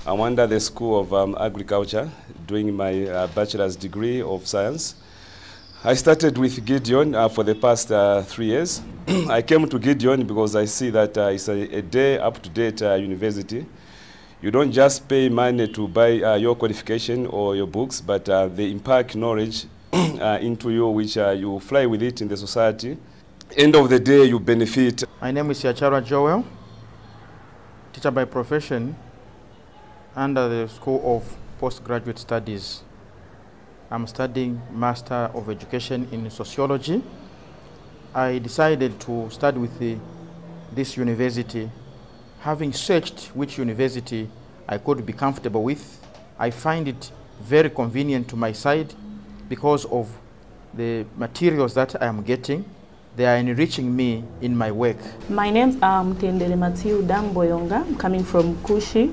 I'm under the School of Agriculture, doing my bachelor's degree of science. I started with GIDEON for the past 3 years. I came to GIDEON because I see that it's a day up-to-date university. You don't just pay money to buy your qualification or your books, but they impart knowledge into you, which you fly with it in the society. End of the day, you benefit. My name is Yachara Joel, teacher by profession under the School of Postgraduate Studies. I'm studying Master of Education in Sociology. I decided to study with this university. Having searched which university I could be comfortable with, I find it very convenient to my side because of the materials that I am getting. They are enriching me in my work. My name is Tendele Mathieu Damboyonga. I'm coming from Kushi.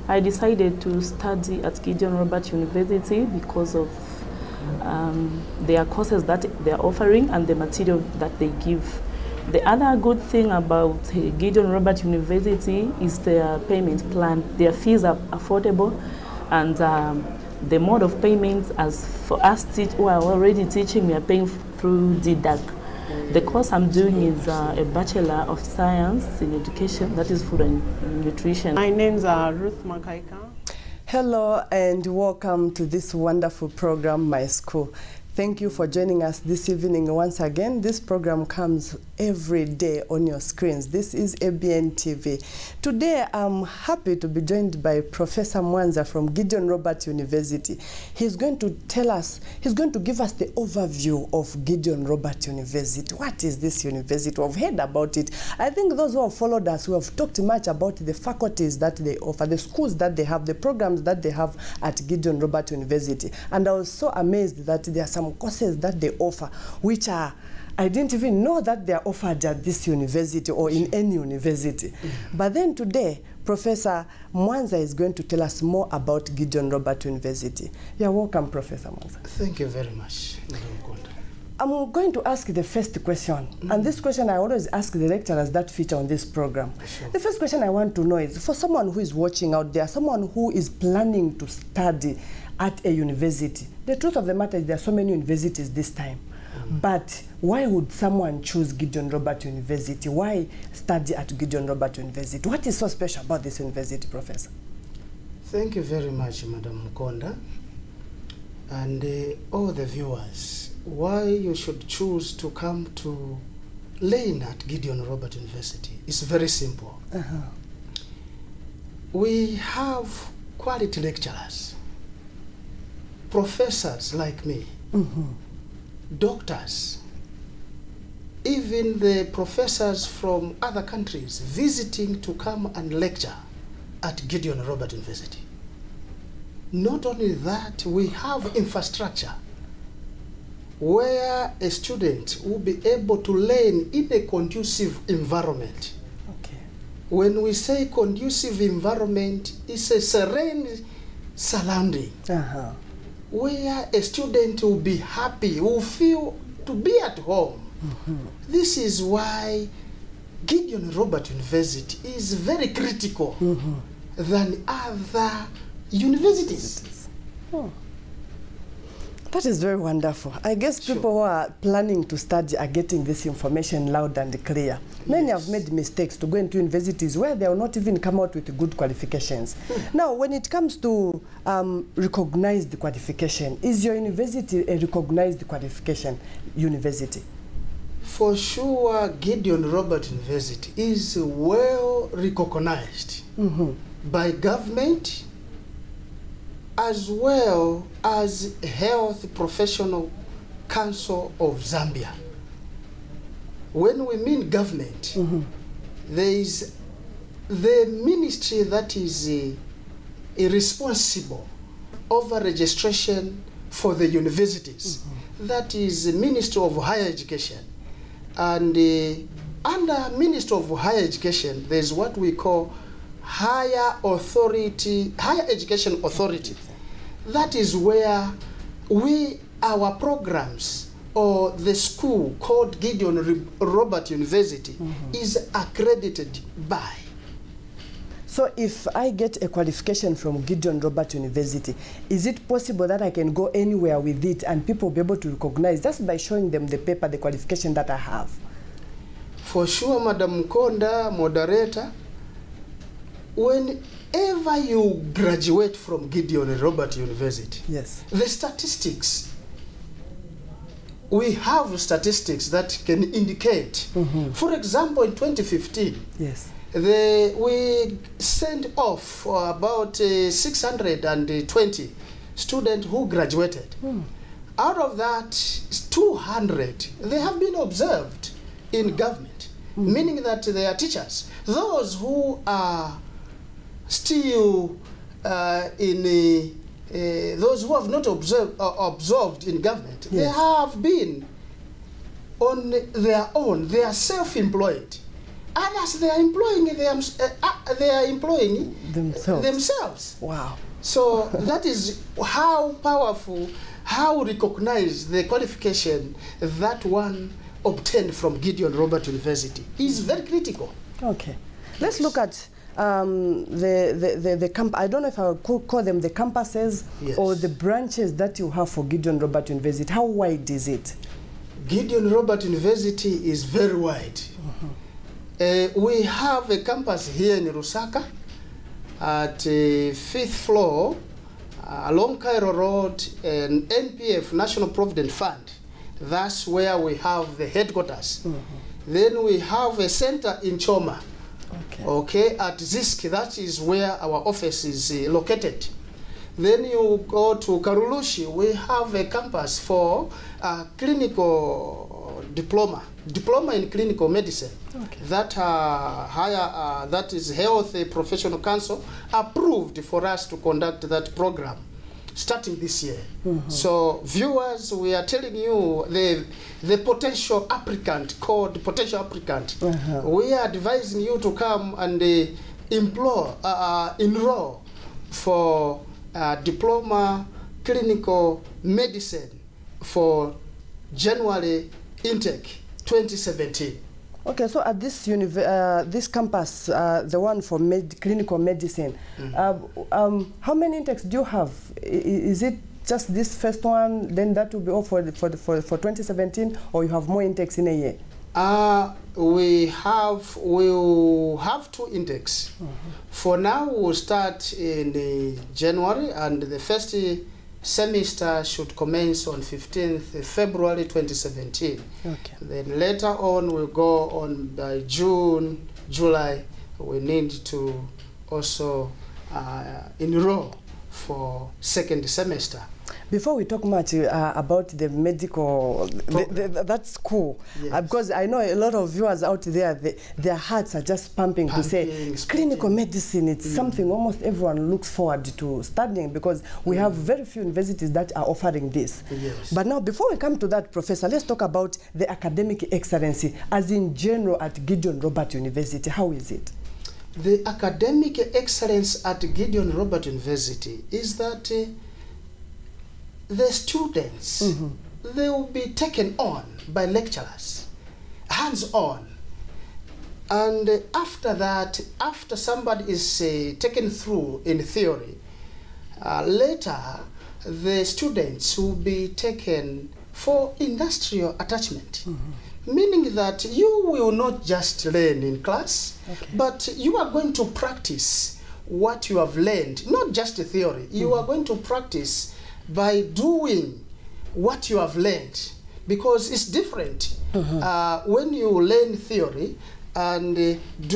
I decided to study at Gideon Robert University because of their courses that they are offering and the material that they give. The other good thing about Gideon Robert University is their payment plan. Their fees are affordable, and the mode of payments, as for us who are already teaching, we are paying through GIDEON. The course I'm doing is a Bachelor of Science in Education, that is Food and Nutrition. My name's Ruth Makaika. Hello and welcome to this wonderful program, My School. Thank you for joining us this evening once again. This program comes every day on your screens. This is ABN TV. Today, I'm happy to be joined by Professor Mwanza from Gideon Robert University. He's going to tell us, he's going to give us the overview of Gideon Robert University. What is this university? We've heard about it. I think those who have followed us, we have talked much about the faculties that they offer, the schools that they have, the programs that they have at Gideon Robert University. And I was so amazed that there are some courses that they offer, which are, I didn't even know that they are offered at this university or in any university. But then today, Professor Mwanza is going to tell us more about Gideon Robert University. You're welcome, Professor Mwanza. Thank you very much, Madam Konda. I'm going to ask the first question. And this question I always ask the lecturers that feature on this program. Sure. The first question I want to know is, for someone who is watching out there, someone who is planning to study at a university, the truth of the matter is there are so many universities this time. But why would someone choose Gideon Robert University? Why study at Gideon Robert University? What is so special about this university, Professor? Thank you very much, Madam Konda, and all the viewers. Why you should choose to come to learn at Gideon Robert University is very simple. We have quality lecturers, professors like me, doctors, even the professors from other countries visiting to come and lecture at Gideon Robert University. Not only that, we have infrastructure where a student will be able to learn in a conducive environment. Okay. When we say conducive environment, it's a serene surrounding. Where a student will be happy, will feel to be at home. This is why Gideon Robert University is very critical than other universities. That is very wonderful. I guess people who are planning to study are getting this information loud and clear. Many have made mistakes to go into universities where they will not even come out with good qualifications. Now, when it comes to recognized qualification, is your university a recognized qualification university? For sure, Gideon Robert University is well recognized by government, as well as Health Professional Council of Zambia. When we mean government, there is the ministry that is responsible over registration for the universities. That is the Ministry of Higher Education. And under Ministry of Higher Education, there's what we call Higher Education Authority. That is where our programs or the school called Gideon Robert University is accredited by. So if I get a qualification from Gideon Robert University, is it possible that I can go anywhere with it and people will be able to recognize just by showing them the paper, the qualification that I have? For sure, Madam Konda, moderator, whenever you graduate from Gideon Robert University, yes, the statistics, we have statistics that can indicate. For example, in 2015, yes, we sent off about 620 students who graduated. Out of that, 200, they have been observed in government, meaning that they are teachers. Those who are still those who have not observed in government, yes, they have been on their own. They are self-employed. Others, they are employing themselves. Wow. So that is how powerful, how recognized the qualification that one obtained from Gideon Robert University is very critical. Okay. Let's look at the camp. I don't know if I could call them the campuses, yes, or the branches that you have for Gideon Robert University. How wide is it? Gideon Robert University is very wide. We have a campus here in Lusaka at 5th floor along Cairo Road and NPF, National Provident Fund. That's where we have the headquarters. Then we have a center in Choma. Okay, at Zisk, that is where our office is located. Then you go to Karulushi, we have a campus for clinical diploma in clinical medicine. Okay. That is Health Professional Council approved for us to conduct that program starting this year. So viewers, we are telling you the potential applicant, called potential applicant. We are advising you to come and enroll for diploma clinical medicine for January intake 2017. Okay, so at this this campus, the one for clinical medicine, how many intakes do you have? Is it just this first one, then that will be all for 2017, or you have more intakes in a year? We'll have 2 intakes. For now, we'll start in January, and the first semester should commence on 15th February 2017. Okay. Then later on, we'll go on by June, July. We need to also enroll for 2nd semester. Before we talk much about the medical, that school, yes, because I know a lot of viewers out there, their hearts are just pumping to say, clinical medicine, it's something almost everyone looks forward to studying, because we have very few universities that are offering this. Yes. But now, before we come to that, Professor, let's talk about the academic excellency, as in general at Gideon Robert University. How is it? The academic excellence at Gideon Robert University is that the students, they will be taken on by lecturers, hands-on. And after that, after somebody is taken through in theory, later the students will be taken for industrial attachment. Meaning that you will not just learn in class, but you are going to practice what you have learned, not just the theory. You are going to practice by doing what you have learned, because it's different when you learn theory and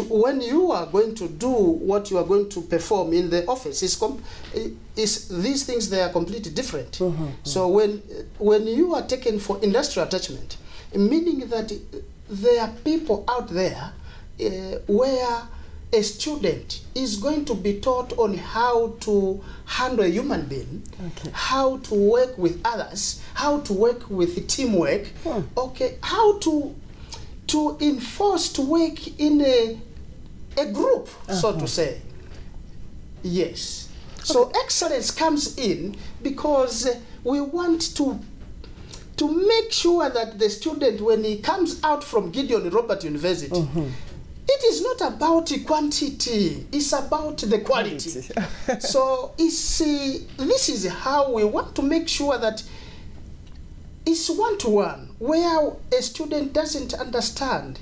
when you are going to do what you are going to perform in the office. These things, they are completely different. So when you are taken for industrial attachment, meaning that there are people out there where a student is going to be taught on how to handle a human being, how to work with others, how to work with teamwork, how to enforce to work in a group, so to say. Yes. So excellence comes in because we want to make sure that the student, when he comes out from Gideon Robert University, it is not about quantity, it's about the quality. So this is how we want to make sure that it's one-to-one, where a student doesn't understand,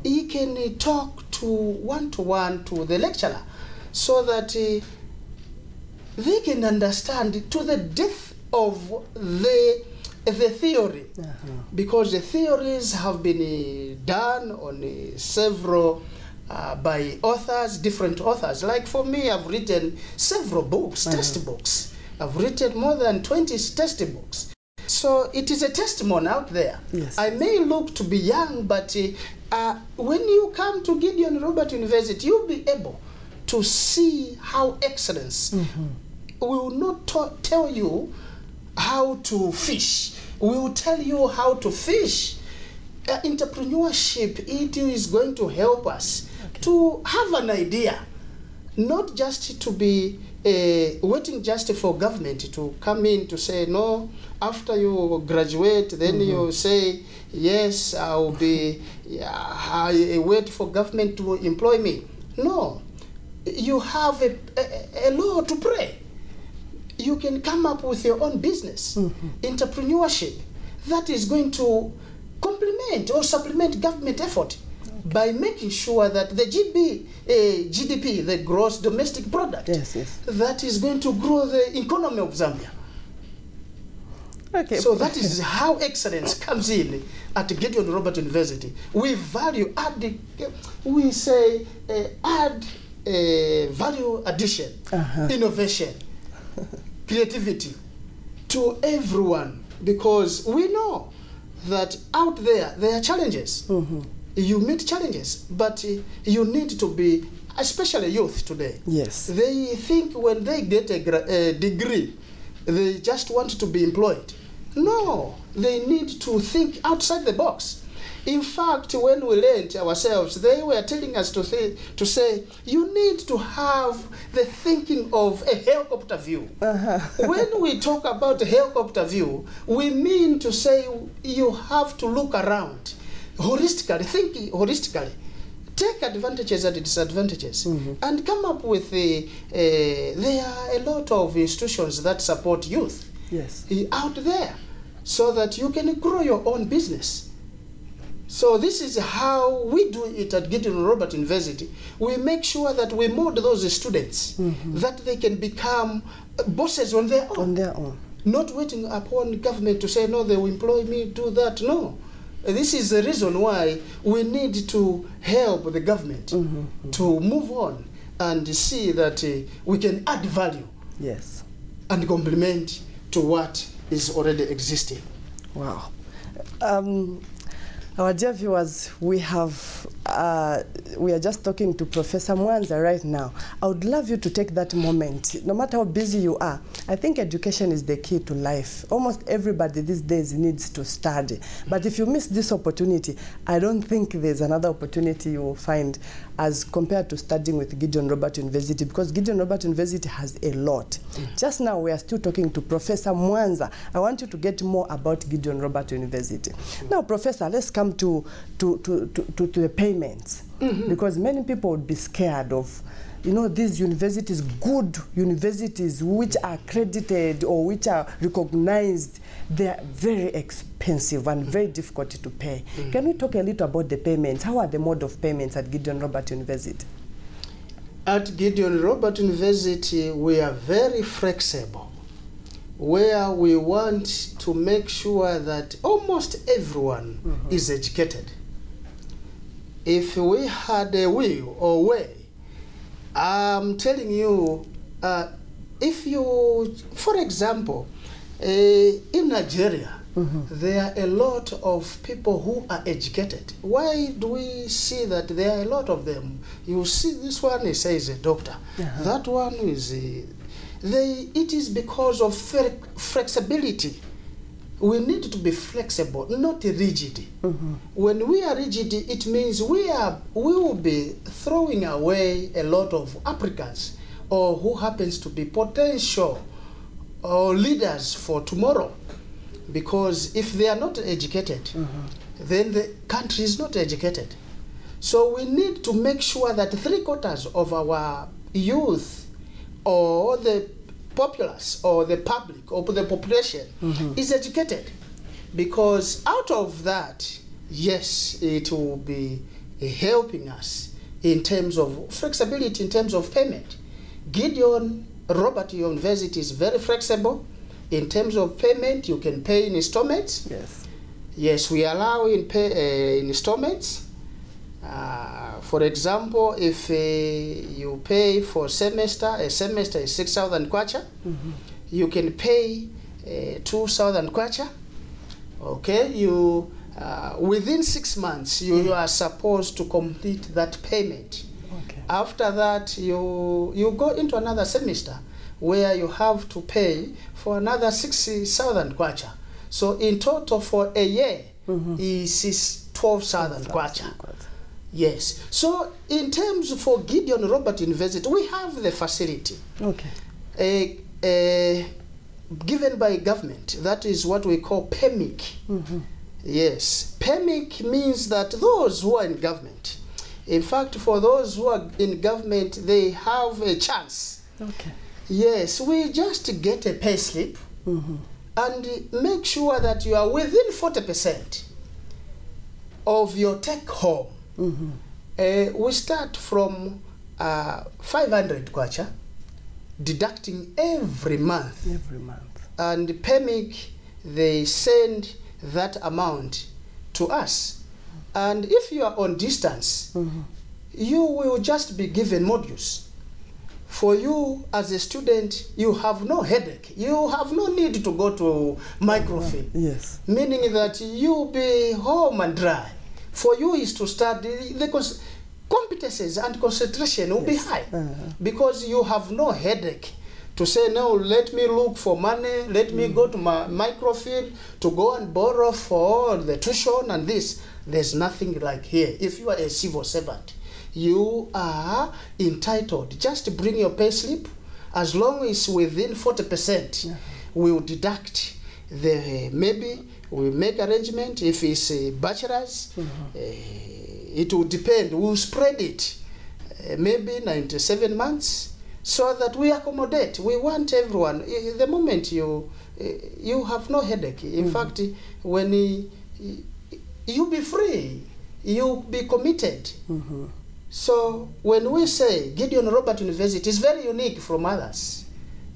he can talk to one-to-one to the lecturer, so that they can understand to the depth of the theory, because the theories have been done on several by authors, different authors. Like for me, I've written several books, textbooks. I've written more than 20 textbooks. So it is a testimony out there. Yes. I may look to be young, but when you come to Gideon Robert University, you'll be able to see how excellence. We will not tell you how to fish. We will tell you how to fish. Entrepreneurship, it is going to help us to have an idea, not just to be waiting just for government to come in to say, no, after you graduate, then you say, yes, I'll be, I wait for government to employ me. No, you have a law to pray. You can come up with your own business, entrepreneurship, that is going to complement or supplement government effort by making sure that the GDP, the gross domestic product, that is going to grow the economy of Zambia. Okay. So that is how excellence comes in at Gideon Robert University. We value, we say add value addition, innovation, creativity to everyone, because we know that out there are challenges. You meet challenges, but you need to be, especially youth today. Yes. They think when they get a degree, they just want to be employed. No, they need to think outside the box. In fact, when we learned ourselves, they were telling us to say, you need to have the thinking of a helicopter view. When we talk about a helicopter view, we mean to say you have to look around holistically, think holistically, take advantages and disadvantages, and come up with there are a lot of institutions that support youth out there, so that you can grow your own business. So this is how we do it at Gideon Robert University. We make sure that we mold those students, that they can become bosses on their own. Not waiting upon government to say, no, they will employ me, do that. No. This is the reason why we need to help the government to move on and see that we can add value and complement to what is already existing. Wow. Our dear viewers, we are just talking to Professor Mwanza right now. I would love you to take that moment, no matter how busy you are. I think education is the key to life. Almost everybody these days needs to study. But if you miss this opportunity, I don't think there's another opportunity you will find as compared to studying with Gideon Robert University, because Gideon Robert University has a lot. Just now we are still talking to Professor Mwanza. I want you to get more about Gideon Robert University. Now, Professor, let's come to the payments, because many people would be scared of, you know, these universities, good universities which are accredited or which are recognized, they are very expensive and very difficult to pay. Can we talk a little about the payments? How are the mode of payments at Gideon Robert University? At Gideon Robert University, we are very flexible, where we want to make sure that almost everyone is educated. If we had a will or way, I'm telling you, if you, for example, in Nigeria, there are a lot of people who are educated. Why do we see that there are a lot of them? You see, this one he says a doctor. That one is it is because of flexibility. We need to be flexible, not rigid. When we are rigid, it means we will be throwing away a lot of applicants, or who happens to be potential or leaders for tomorrow. Because if they are not educated, then the country is not educated. So we need to make sure that 3/4 of our youth or the populace or the public or the population is educated. Because out of that, yes, it will be helping us in terms of flexibility, in terms of payment. Gideon Robert University is very flexible. In terms of payment, you can pay in installments. Yes. Yes, we allow in installments. For example, if you pay for a semester is 6,000 kwacha. You can pay 2,000 kwacha. Okay, you within 6 months you are supposed to complete that payment. Okay. After that, you go into another semester where you have to pay for another 60,000 kwacha. So in total for a year is 12,000 kwacha. Yes. So in terms for Gideon Robert University, we have the facility. Okay. Given by government. That is what we call PEMIC. Yes. PEMIC means that those who are in government, in fact, for those who are in government, they have a chance. Okay. Yes, we just get a pay slip and make sure that you are within 40% of your take home. We start from 500 kwacha, deducting every month. Every month. And PEMIC, they send that amount to us. And if you are on distance, you will just be given modules. For you as a student, you have no headache. You have no need to go to microfilm. Yes. Meaning that you'll be home and dry. For you is to study, the competencies and concentration will be high. Because you have no headache to say, no, let me look for money, let me go to my microfilm to go and borrow for the tuition and this. There's nothing like here. If you are a civil servant, you are entitled. Just bring your pay slip. As long as within 40%, we will deduct the, maybe we make arrangement. If it's a bachelor's, it will depend. We'll spread it, maybe 97 months, so that we accommodate. We want everyone. The moment you have no headache. In fact, when you be free, you be committed. So when we say Gideon Robert University is very unique from others,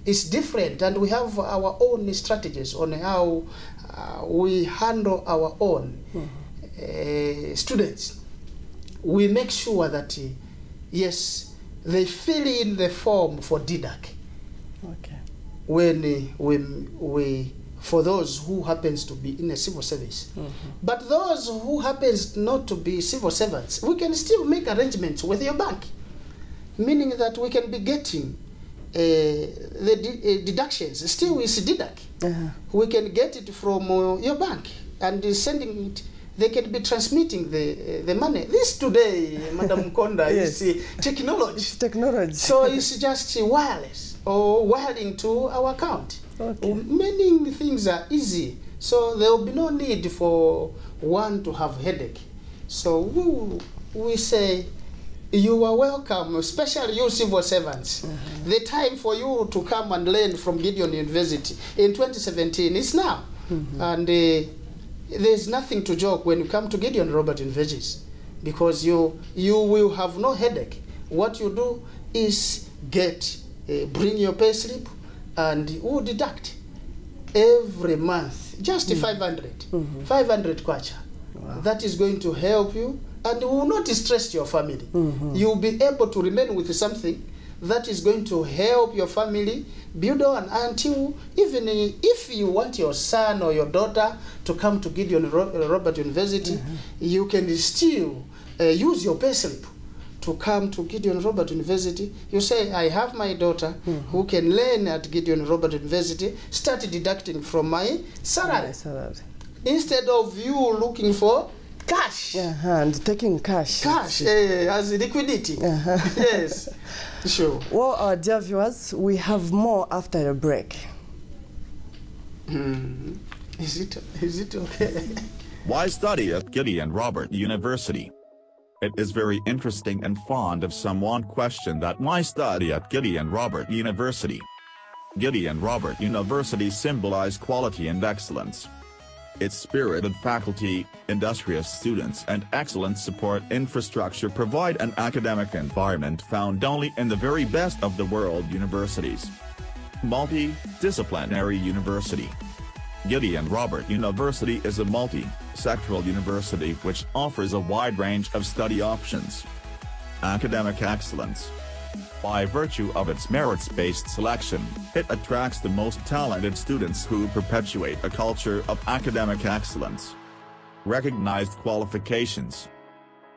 it's different, and we have our own strategies on how we handle our own students. We make sure that, yes, they fill in the form for DIDAC. Okay. When we for those who happens to be in a civil service. But those who happens not to be civil servants, we can still make arrangements with your bank, meaning that we can be getting the deductions still with DIDAC. We can get it from your bank and sending it. They can be transmitting the money. This today, Madam Konda, Yes. is technology. It's technology. So it's just wireless or wiring to our account. Okay. Many things are easy, so there will be no need for one to have headache. So we say you are welcome, especially you civil servants. The time for you to come and learn from Gideon University in 2017 is now. And there's nothing to joke when you come to Gideon Robert University, because you will have no headache. What you do is bring your pay slip, and we'll deduct every month just 500 kwacha. Wow. That is going to help you, and will not stress your family. You'll be able to remain with something that is going to help your family build on until, even if you want your son or your daughter to come to Gideon Robert University, you can still use your pay slip to come to Gideon Robert University. You say, I have my daughter who can learn at Gideon Robert University, start deducting from my salary. Instead of you looking for cash. And taking cash. Cash as liquidity. Yes, sure. Well, our dear viewers, we have more after a break. Is it okay? Why study at Gideon Robert University? It is very interesting and fond of someone question that why study at Gideon Robert University. Gideon Robert University symbolize quality and excellence. Its spirited faculty, industrious students and excellent support infrastructure provide an academic environment found only in the very best of the world universities. Multi-disciplinary university. Gideon Robert University is a multi-sectoral university which offers a wide range of study options. Academic excellence. By virtue of its merits-based selection, it attracts the most talented students who perpetuate a culture of academic excellence. Recognized qualifications.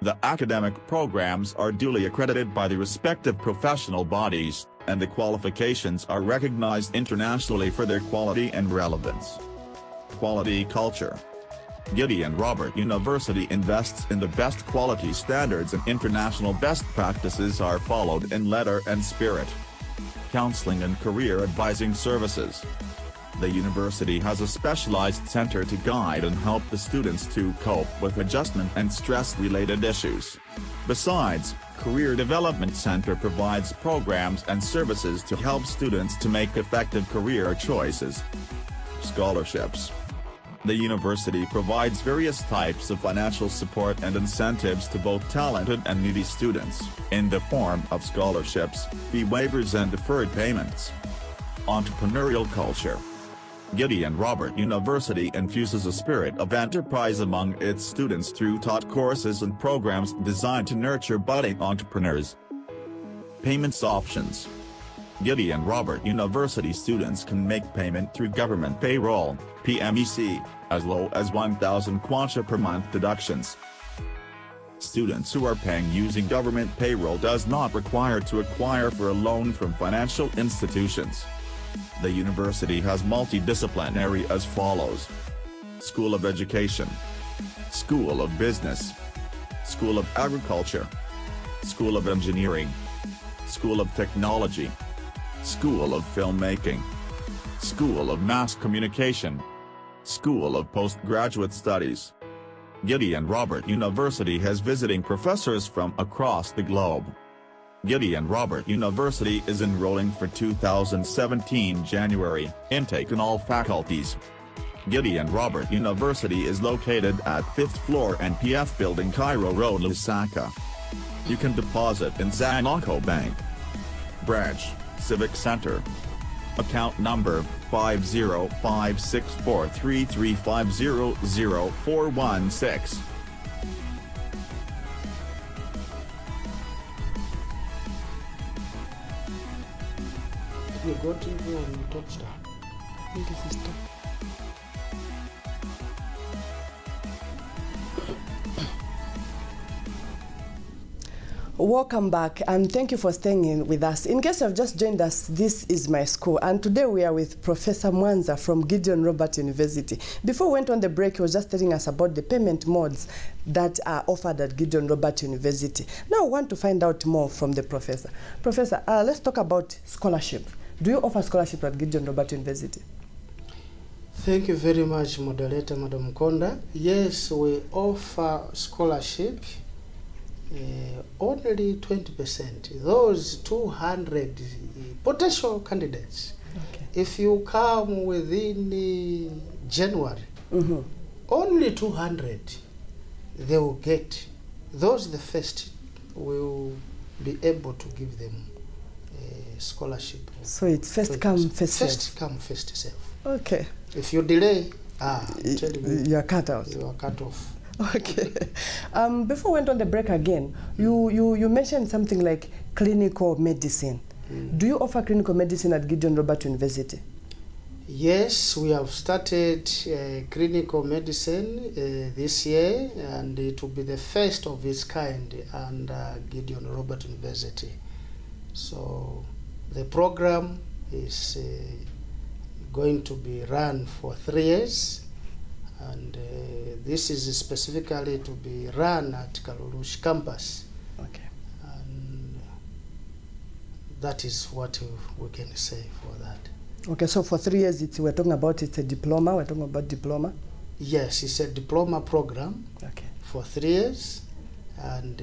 The academic programs are duly accredited by the respective professional bodies, and the qualifications are recognized internationally for their quality and relevance. Quality culture. Gideon Robert University invests in the best quality standards and international best practices are followed in letter and spirit. Counseling and career advising services. The university has a specialized center to guide and help the students to cope with adjustment and stress-related issues. Besides, Career Development Center provides programs and services to help students to make effective career choices. Scholarships. The university provides various types of financial support and incentives to both talented and needy students, in the form of scholarships, fee waivers and deferred payments. Entrepreneurial culture. Gideon Robert University infuses a spirit of enterprise among its students through taught courses and programs designed to nurture budding entrepreneurs. Payments options. Gideon Robert University students can make payment through government payroll, PMEC, as low as 1,000 kwacha per month deductions. Students who are paying using government payroll does not require to acquire for a loan from financial institutions. The university has multidisciplinary as follows. School of Education, School of Business, School of Agriculture, School of Engineering, School of Technology, School of Filmmaking, School of Mass Communication, School of Postgraduate Studies. Gideon Robert University has visiting professors from across the globe. Gideon Robert University is enrolling for 2017 January intake in all faculties. Gideon Robert University is located at 5th floor NPF Building, Cairo Road, Lusaka. You can deposit in Zanonco Bank Branch, Civic Center. Account number 5056433500416. We got info on Top Star. I think this is top. Welcome back and thank you for staying in with us. In case you have just joined us, this is my school and today we are with Professor Mwanza from Gideon Robert University. Before we went on the break, he was just telling us about the payment modes that are offered at Gideon Robert University. Now I want to find out more from the professor. Professor, let's talk about scholarship. Do you offer scholarship at Gideon Robert University? Thank you very much, moderator, Madam Konda. Yes, we offer scholarship. Only 20%. Those 200 potential candidates. Okay. If you come within January, only 200 they will get. Those the first will be able to give them a scholarship. So it's first come, first serve. First come, first serve. Okay. If you delay, tell me, you are cut out. You are cut off. Okay. Before we went on the break again, you mentioned something like clinical medicine. Do you offer clinical medicine at Gideon Robert University? Yes, we have started clinical medicine this year, and it will be the first of its kind under Gideon Robert University. So the program is going to be run for 3 years. And this is specifically to be run at Kalurush campus. Okay. And that is what we can say for that. Okay, so for 3 years we're talking about it's a diploma, we're talking about diploma? Yes, it's a diploma program. Okay. For 3 years. And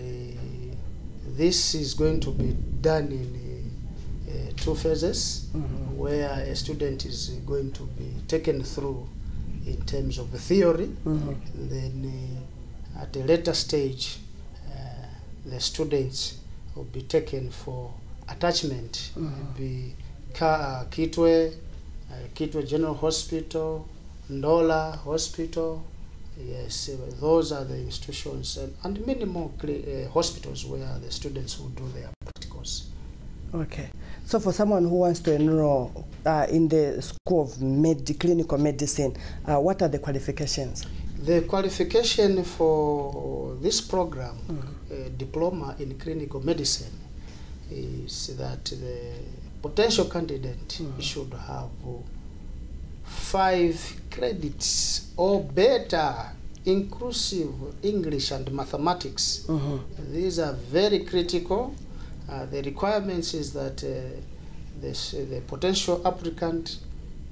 this is going to be done in 2 phases, where a student is going to be taken through in terms of the theory. Then at a later stage, the students will be taken for attachment. Be Kitwe General Hospital, Ndola Hospital. Yes, those are the institutions, and many more hospitals where the students will do their practicals. Okay. So for someone who wants to enroll in the School of Clinical Medicine, what are the qualifications? The qualification for this program, Diploma in Clinical Medicine, is that the potential candidate should have 5 credits or better, inclusive English and mathematics. These are very critical. The requirements is that the potential applicant,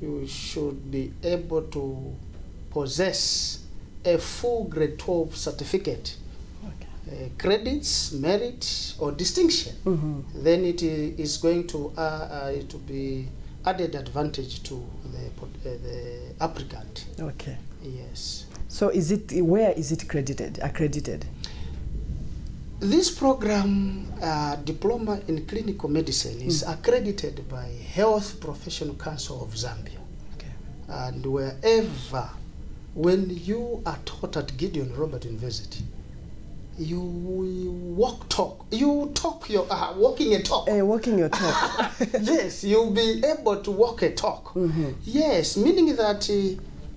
you should be able to possess a full grade 12 certificate. Credits, merit, or distinction. Then it is going to be added advantage to the applicant. Okay. Yes. So where is it accredited? This program, Diploma in Clinical Medicine, is accredited by Health Professional Council of Zambia. Okay. And wherever, when you are taught at Gideon Robert University, you talk your walking a talk. Walking your talk. Yes, you'll be able to walk a talk. Yes, meaning that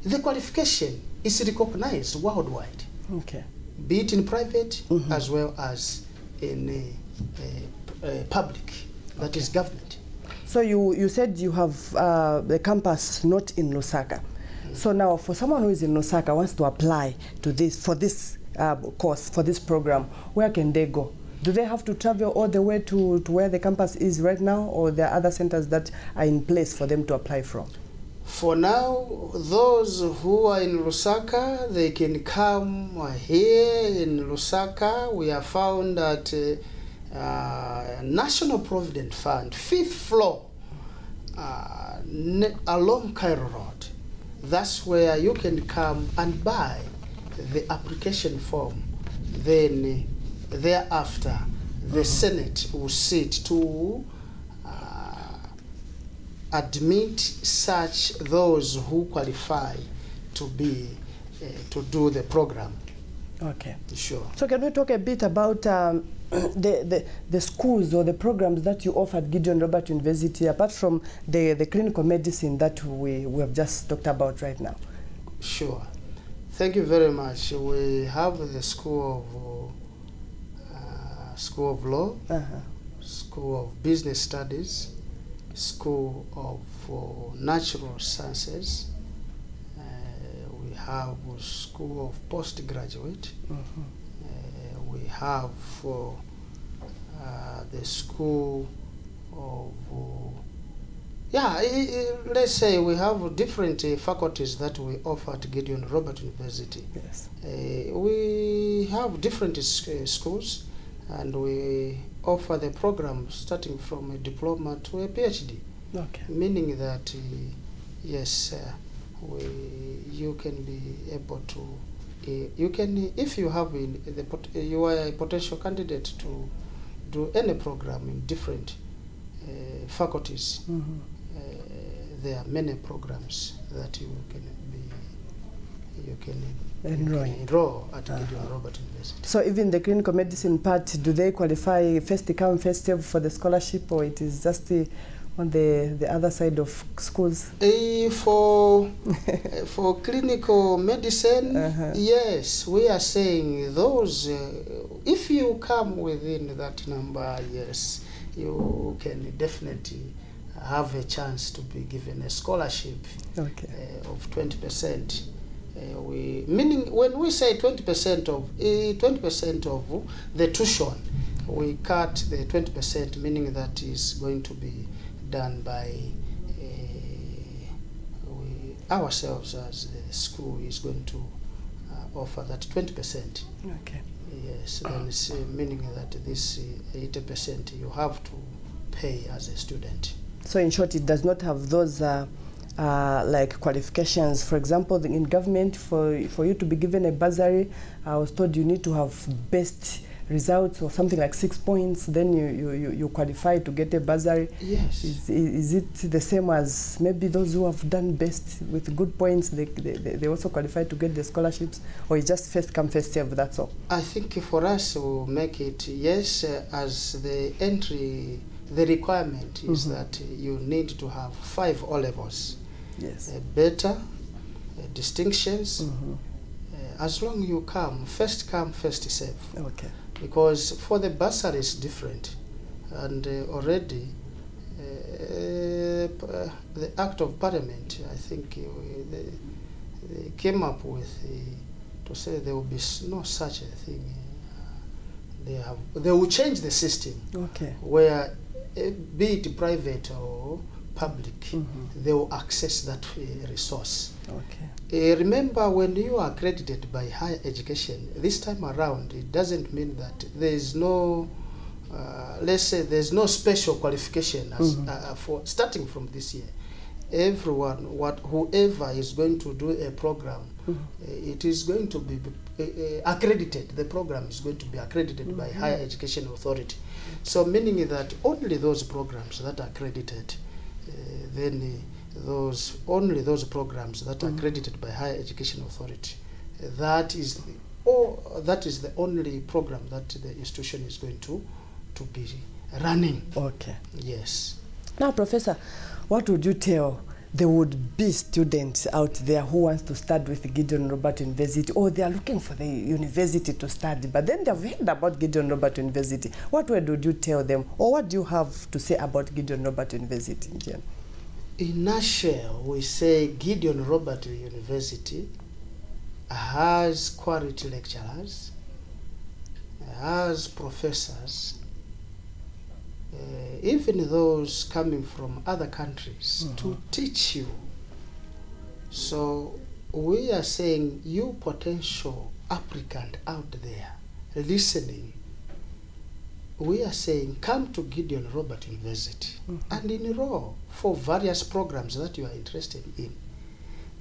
the qualification is recognized worldwide. Okay. Be it in private as well as in public, that is government. So you said you have the campus not in Lusaka. So now for someone who is in Lusaka wants to apply to this course, for this program, where can they go? Do they have to travel all the way to where the campus is right now, or there are other centers that are in place for them to apply from? For now, those who are in Lusaka, they can come here in Lusaka. We are found at National Provident Fund, 5th floor, along Cairo Road. That's where you can come and buy the application form. Then thereafter, the Senate will sit to admit such those who qualify to be to do the program. Okay. Sure. So can we talk a bit about the schools or the programs that you offer at Gideon Robert University, apart from the clinical medicine that we have just talked about right now? Sure. Thank you very much. We have the School of Law, School of Business Studies, School of Natural Sciences. We have School of Postgraduate. We have the School of let's say we have different faculties that we offer at Gideon Robert University. Yes. We have different schools, and we offer the program starting from a diploma to a PhD. Okay. Meaning that yes, you can be able to you can, if you have you are a potential candidate to do any program in different faculties. There are many programs that you can enroll at Gideon Robert University. So even the clinical medicine part, do they qualify first come, first serve for the scholarship, or it is just on the other side of schools? For clinical medicine, yes, we are saying those, if you come within that number, yes, you can definitely have a chance to be given a scholarship of 20%. Meaning when we say 20% of the tuition, we cut the 20%, meaning that is going to be done by ourselves, as the school is going to offer that 20%. Okay. Yes, then it's meaning that this 80% you have to pay as a student. So in short, it does not have those like qualifications. For example, in government, for you to be given a bursary, I was told you need to have best results or something like 6 points, then you qualify to get a bursary. Yes. Is it the same as maybe those who have done best with good points, they also qualify to get the scholarships, or it's just first come, first serve, that's all? I think for us to make it, yes, as the entry, the requirement is that you need to have 5 O-levels. Yes. Better, distinctions, as long you come, first serve. Okay. Because for the bursary is different, and already the Act of Parliament, I think they came up with to say there will be no such a thing. They will change the system. Okay. Where be it private or public, they will access that resource. Okay. Remember, when you are accredited by higher education, this time around, it doesn't mean that there is no, let's say, there's no special qualification as, for starting from this year. Everyone, whoever is going to do a program, it is going to be accredited. The program is going to be accredited by Higher Education Authority. So meaning that only those programs that are accredited, only those programs that are accredited by Higher Education Authority, that is the only program that the institution is going to be running. Okay. Yes. Now, Professor, what would you tell the would-be students out there who wants to study with Gideon Robert University, or they are looking for the university to study, but then they've heard about Gideon Robert University? What word would you tell them, or what do you have to say about Gideon Robert University in general? In a nutshell, we say Gideon Robert University has quality lecturers, has professors, even those coming from other countries to teach you. So we are saying, you potential applicant out there listening, we are saying, come to Gideon Robert University and enroll for various programs that you are interested in.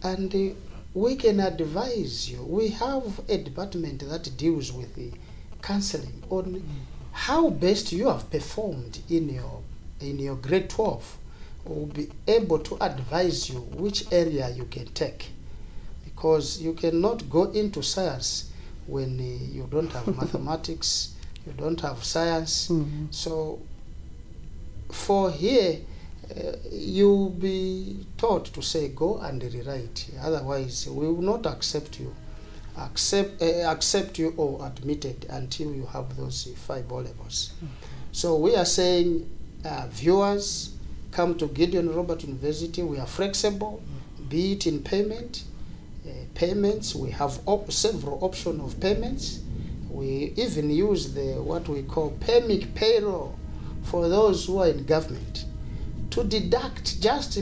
And we can advise you. We have a department that deals with the counseling on how best you have performed in your grade 12. We'll be able to advise you which area you can take, because you cannot go into science when you don't have mathematics, you don't have science. So for here, you'll be taught to say go and rewrite. Otherwise, we will not accept you. Accept you or admitted until you have those 5 O-levels. So we are saying, viewers, come to Gideon Robert University. We are flexible, be it in payments. We have several options of payments. We even use what we call payroll for those who are in government to deduct just to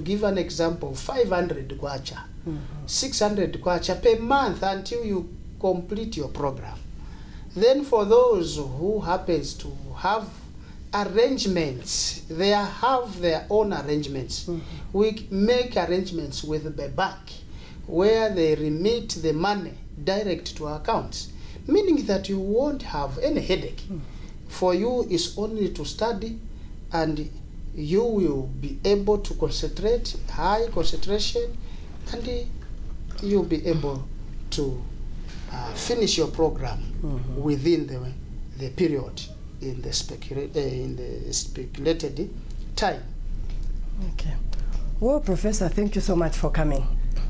give an example, 500 kwacha. 600 kwacha per month until you complete your program. Then for those who happens to have arrangements, they have their own arrangements. We make arrangements with the bank where they remit the money direct to our accounts, meaning that you won't have any headache. For you, it's only to study, and you will be able to concentrate, high concentration, and you'll be able to finish your program within the period in the speculated time. Okay. Well, Professor, thank you so much for coming.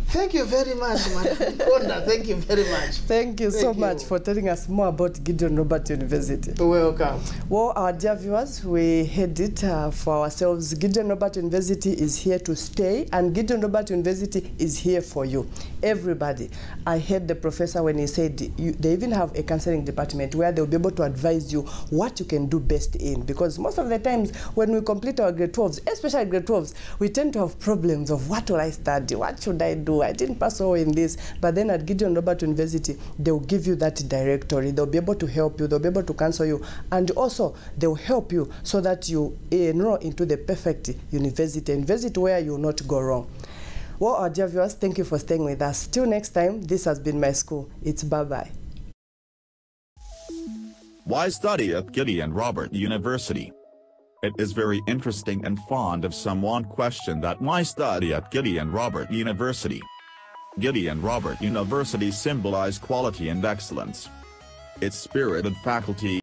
Thank you very much, Madam Konda. Thank you very much. Thank you so much for telling us more about Gideon Robert University. Welcome. Well, our dear viewers, we heard it for ourselves. Gideon Robert University is here to stay, and Gideon Robert University is here for you. Everybody. I heard the professor when he said they even have a counseling department where they'll be able to advise you what you can do best in. Because most of the times when we complete our grade 12s, especially grade 12s, we tend to have problems of what will I study, what should I do, do. I didn't pass all in this. But then at Gideon Robert University, they'll give you that directory. They'll be able to help you. They'll be able to counsel you. And also, they'll help you so that you enroll into the perfect university where you will not go wrong. Well, our dear viewers, thank you for staying with us. Till next time, this has been my school. It's bye-bye. Why study at Gideon Robert University? It is very interesting and fond of someone question that why study at Gideon Robert University. Gideon Robert University symbolize quality and excellence. Its spirited faculty